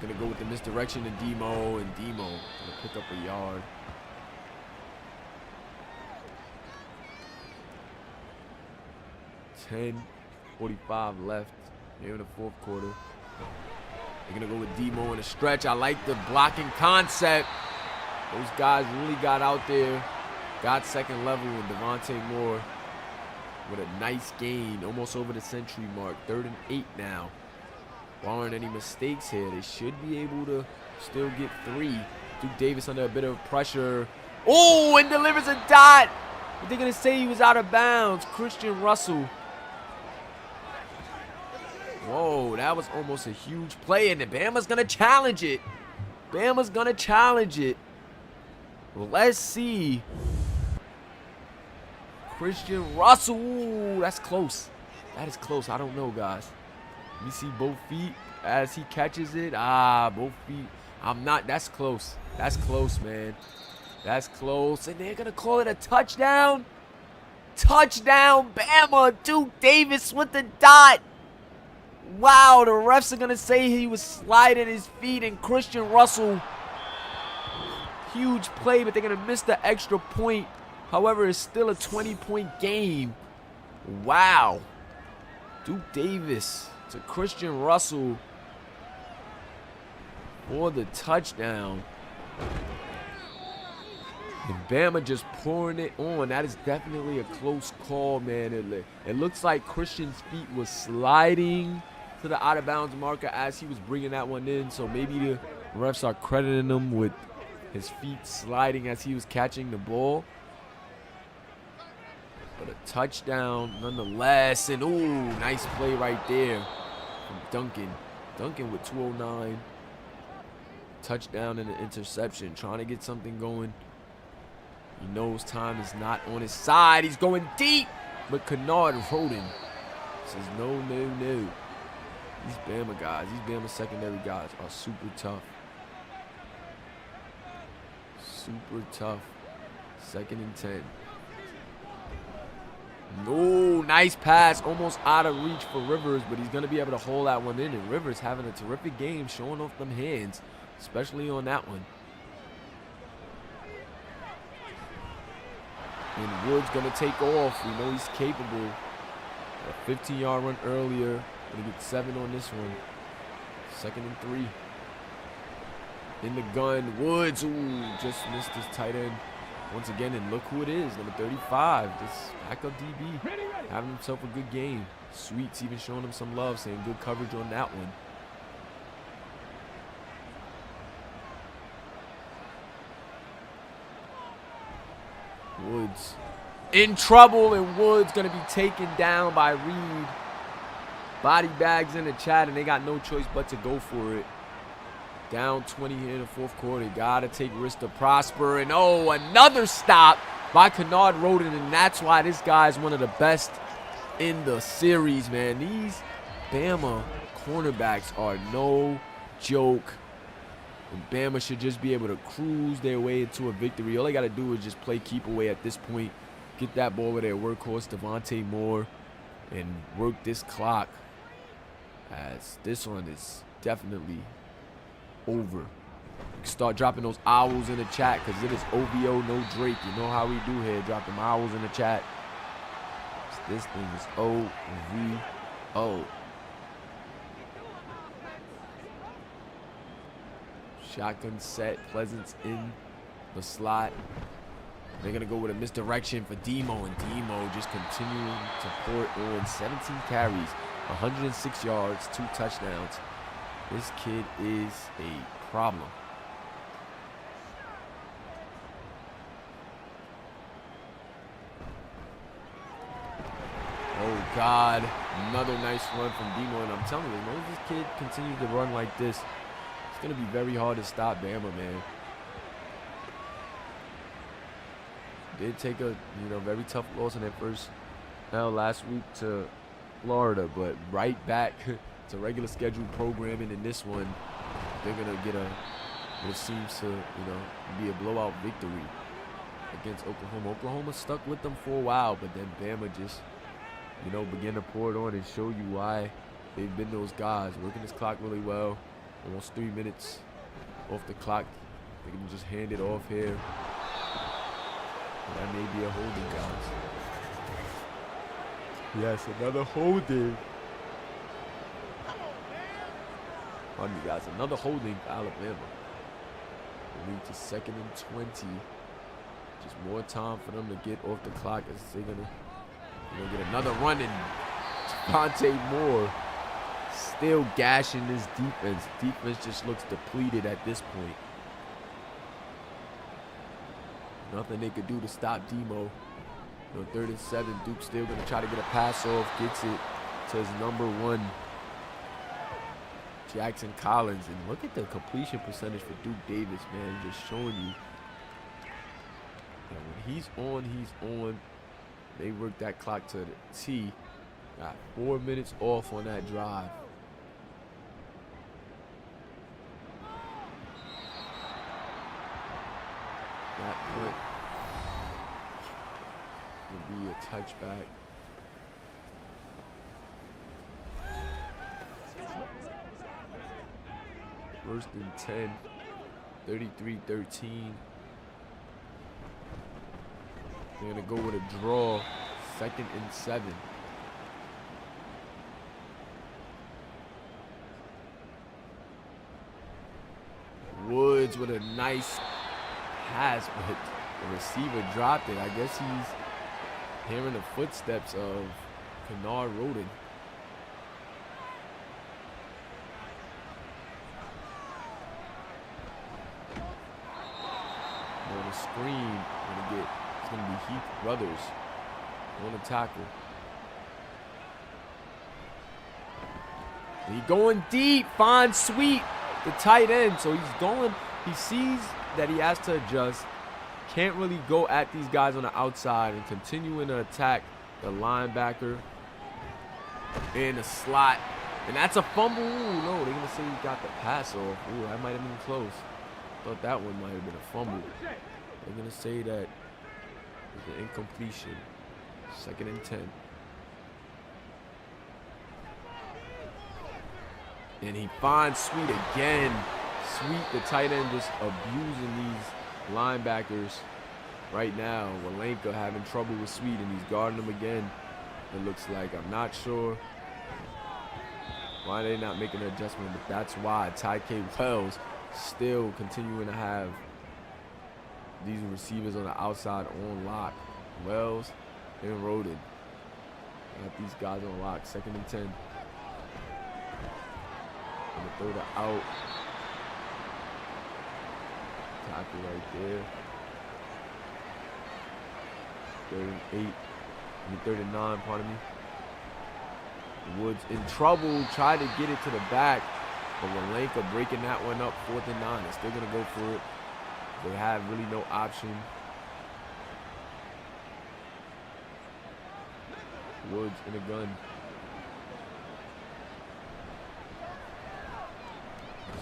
Gonna go with the misdirection to Demo, and Demo gonna pick up a yard. 10:45 left here in the 4th quarter. They're going to go with Demo in a stretch. I like the blocking concept. Those guys really got out there, got second level, and Devonte Moore with a nice gain, almost over the century mark. 3rd and 8 now. Barring any mistakes here, they should be able to still get 3. Duke Davis under a bit of pressure. Oh, and delivers a dot. But they're going to say he was out of bounds. Christian Russell. Whoa, that was almost a huge play, and Bama's going to challenge it. Bama's going to challenge it. Well, let's see. Christian Russell. Ooh, that's close. That is close. I don't know, guys. Let me see both feet as he catches it. Both feet. I'm not. That's close. That's close, man. That's close. And they're going to call it a touchdown. Touchdown, Bama. Duke Davis with the dot. Wow, the refs are going to say he was sliding his feet, and Christian Russell, huge play, but they're going to miss the extra point. However, it's still a 20-point game. Wow. Duke Davis to Christian Russell for the touchdown. And Bama just pouring it on. That is definitely a close call, man. It looks like Christian's feet was sliding to the out-of-bounds marker as he was bringing that one in. So maybe the refs are crediting him with his feet sliding as he was catching the ball. But a touchdown nonetheless. And, ooh, nice play right there from Duncan. Duncan with 209. Touchdown and an interception. Trying to get something going. He knows time is not on his side. He's going deep. But Kennard Roden says no, no, no. These Bama guys, these Bama secondary guys are super tough. Super tough. 2nd and 10. No, nice pass. Almost out of reach for Rivers, but he's going to be able to hold that one in. And Rivers having a terrific game, showing off them hands, especially on that one. And Wood's going to take off. We know he's capable. A 15-yard run earlier. Going to get 7 on this one. 2nd and 3. In the gun. Woods. Ooh, just missed his tight end once again. And look who it is. Number 35. This backup DB. Having himself a good game. Sweets even showing him some love. Saying good coverage on that one. Woods in trouble, and Woods going to be taken down by Reed. Body bags in the chat, and they got no choice but to go for it. Down 20 here in the 4th quarter. Got to take risks to prosper. And, oh, another stop by Kennard Roden, and that's why this guy is one of the best in the series, man. These Bama cornerbacks are no joke. And Bama should just be able to cruise their way into a victory. All they got to do is just play keep away at this point. Get that ball with their workhorse, Devonte Moore, and work this clock, as this one is definitely over. Start dropping those owls in the chat, because it is OVO, no Drake. You know how we do here. Drop them owls in the chat. This thing is OVO. Shotgun set. Pleasant's in the slot. They're going to go with a misdirection for Demo, and Demo just continuing to pour it on. 17 carries, 106 yards, 2 touchdowns. This kid is a problem. Oh, God. Another nice run from Demo, and I'm telling you, as long as this kid continues to run like this, it's going to be very hard to stop Bama, man. Did take a very tough loss in that first last week to Florida, but right back to regular scheduled programming in this one. They're going to get what seems to be a blowout victory against Oklahoma. Oklahoma stuck with them for a while, but then Bama just began to pour it on and show you why they've been those guys. Working this clock really well. Almost 3 minutes off the clock. They can just hand it off here. That may be a holding, guys. Yes, another holding. Pardon me, guys. Another holding for Alabama. They lead to 2nd and 20. Just more time for them to get off the clock as they're gonna get another run. And Devonte Moore still gashing this defense. Defense just looks depleted at this point. Nothing they could do to stop Demo. 3rd and 7. Duke's still going to try to get a pass off. Gets it to his number 1, Jackson Collins. And look at the completion percentage for Duke Davis, man. Just showing you that when he's on. They work that clock to the T. Got 4 minutes off on that drive. That punt will be a touchback. First and 10, 33-13. They're going to go with a draw, 2nd and 7. Woods with a nice pass, but the receiver dropped it. I guess he's hearing the footsteps of Kennard Roden. On the screen, it's going to be Heath Brothers. on the tackle. He going deep, finds Sweet, the tight end. So he's going, he sees that he has to adjust. Can't really go at these guys on the outside and continuing to attack the linebacker in the slot. And that's a fumble. Ooh, no, they're going to say he got the pass off. Ooh, that might have been close. Thought that one might have been a fumble. They're going to say that it's an incompletion. 2nd and 10. And he finds Sweet again. Sweet, the tight end, just abusing these linebackers right now. Walenka having trouble with Sweet, and he's guarding him again. It looks like, I'm not sure why they're not making an adjustment, but that's why Ty K. Wells still continuing to have these receivers on the outside on lock. Wells and Roden got these guys on lock. 2nd and 10. Gonna throw the out. Tackle right there. 3rd and 8. 3rd and 9, pardon me. Woods in trouble. Tried to get it to the back. But Walenka breaking that one up. 4th and 9. They're still going to go for it. They have really no option. Woods in a gun.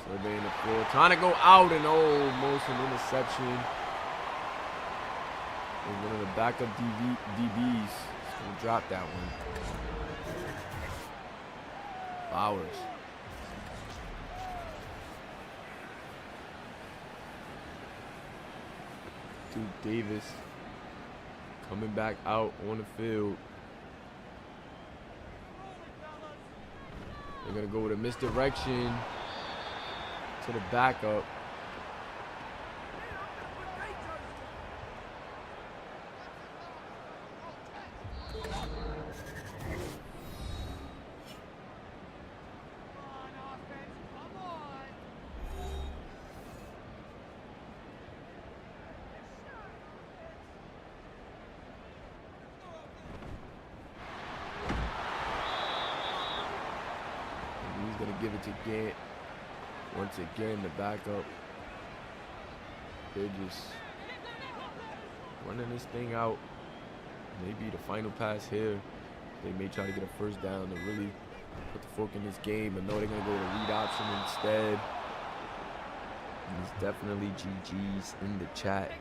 Surveying the floor, trying to go out, and almost an interception. And one of the backup DBs is going to drop that one. Bowers. Duke Davis coming back out on the field. They're going to go with a misdirection to the backup. And he's going to give it to Gant. Once again, the backup, they're just running this thing out. Maybe the final pass here, they may try to get a first down to really put the fork in this game, but no, they're going to go with a read option instead. And it's definitely GG's in the chat.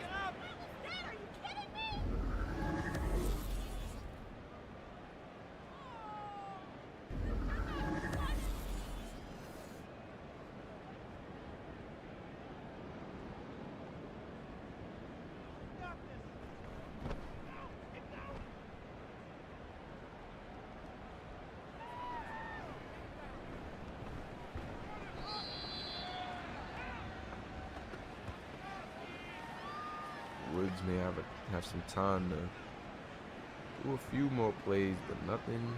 Woods may have some time to do a few more plays, but nothing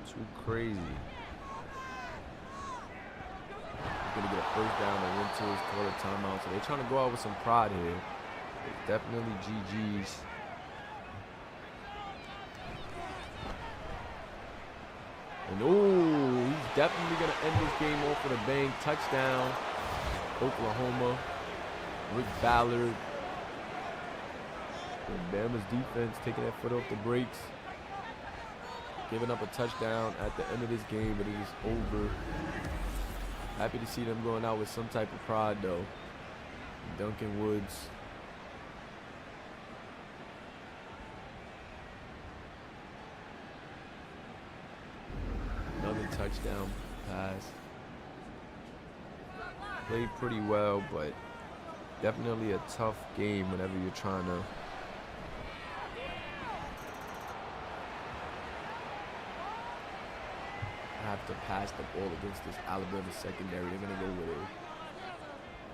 too crazy. He's gonna get a first down and into his call a timeout. So they're trying to go out with some pride here. It's definitely GG's. And he's definitely gonna end this game off with a bang. Touchdown, Oklahoma. Rick Ballard. And Bama's defense taking that foot off the brakes. Giving up a touchdown at the end of this game, but it is over. Happy to see them going out with some type of pride, though. Duncan Woods. Another touchdown pass. Played pretty well, but definitely a tough game whenever you're trying to have to pass the ball against this Alabama secondary. They're going to go with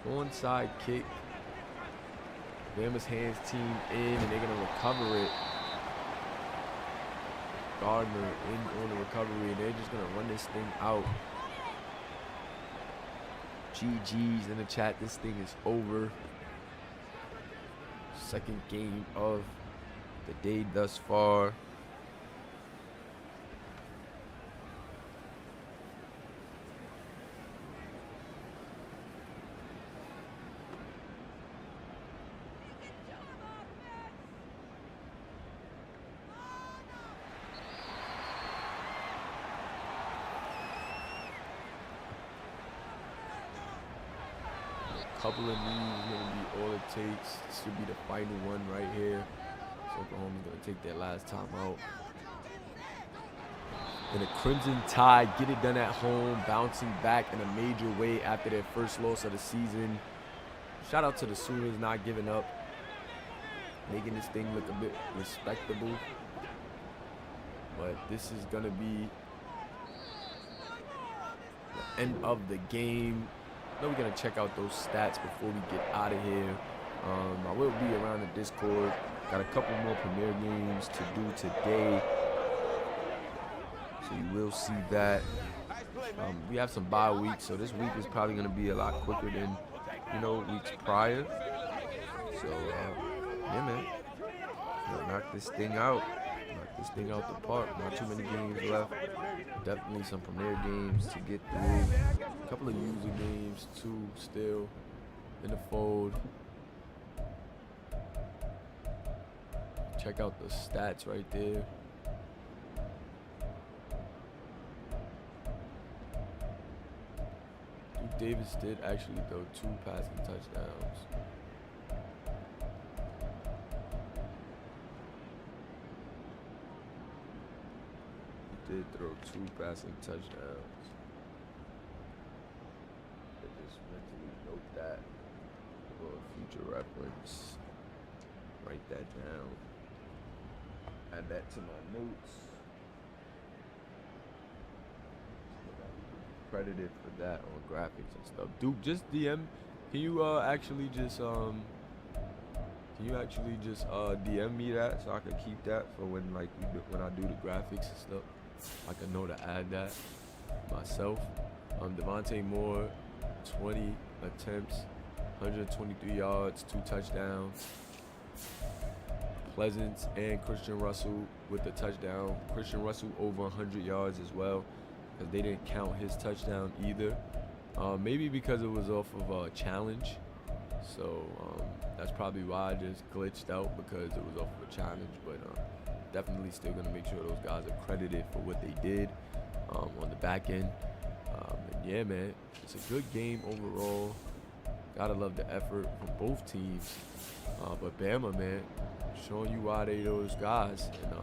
a onside kick. Bama's hands team in, and they're going to recover it. Gardner in on the recovery, and they're just going to run this thing out. GG's in the chat. This thing is over. Second game of the day thus far. Couple of knees is going to be all it takes. This should be the final one right here. So Oklahoma's going to take their last time out. And the Crimson Tide get it done at home, bouncing back in a major way after their first loss of the season. Shout out to the Sooners not giving up, making this thing look a bit respectable. But this is going to be the end of the game. I know we're going to check out those stats before we get out of here. I will be around the Discord. Got a couple more Premier games to do today. So you will see that. We have some bye weeks, so this week is probably going to be a lot quicker than, weeks prior. So, yeah, man. Knock this thing out. Knock this thing out the park. Not too many games left. Definitely some Premier games to get through. A couple of user games too still in the fold. Check out the stats right there. Duke Davis did actually throw 2 passing touchdowns. He did throw 2 passing touchdowns. Just mentally note that for future reference. Write that down. Add that to my notes. Credited for that on graphics and stuff. Duke, just DM. Can you actually just DM me that so I can keep that for when when I do the graphics and stuff. I can know to add that myself. Devonte Moore. 20 attempts, 123 yards, 2 touchdowns. Pleasance and Christian Russell with the touchdown. Christian Russell over 100 yards as well, because they didn't count his touchdown either. Maybe because it was off of a challenge. So that's probably why I just glitched out, because it was off of a challenge. But definitely still going to make sure those guys are credited for what they did on the back end. And yeah, man, it's a good game overall. Gotta love the effort from both teams. But Bama, man, showing you why they those guys, and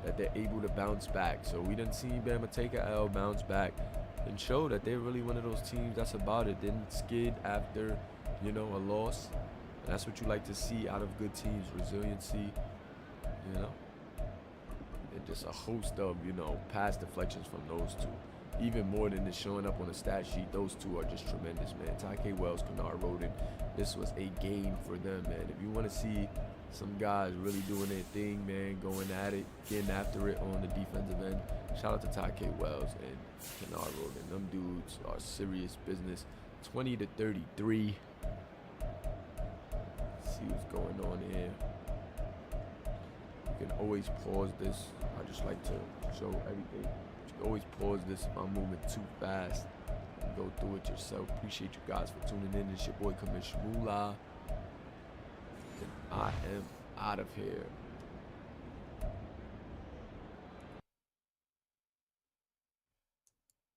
that they're able to bounce back. So we didn't see Bama take a L, bounce back, and show that they're really one of those teams that's about it. Didn't skid after, a loss. And that's what you like to see out of good teams: resiliency, and just a host of, pass deflections from those two. Even more than just showing up on the stat sheet, those two are just tremendous, man. Ty Wells, Kennard Roden, this was a game for them, man. If you want to see some guys really doing their thing, man, going at it, getting after it on the defensive end, shout out to Ty Wells and Kennard Roden. Them dudes are serious business. 20-33. Let's see what's going on here. You can always pause this. I just like to show everything. Always pause this if I'm moving too fast and go through it yourself. Appreciate you guys for tuning in. It's your boy Commissioner Moolah, and I am out of here.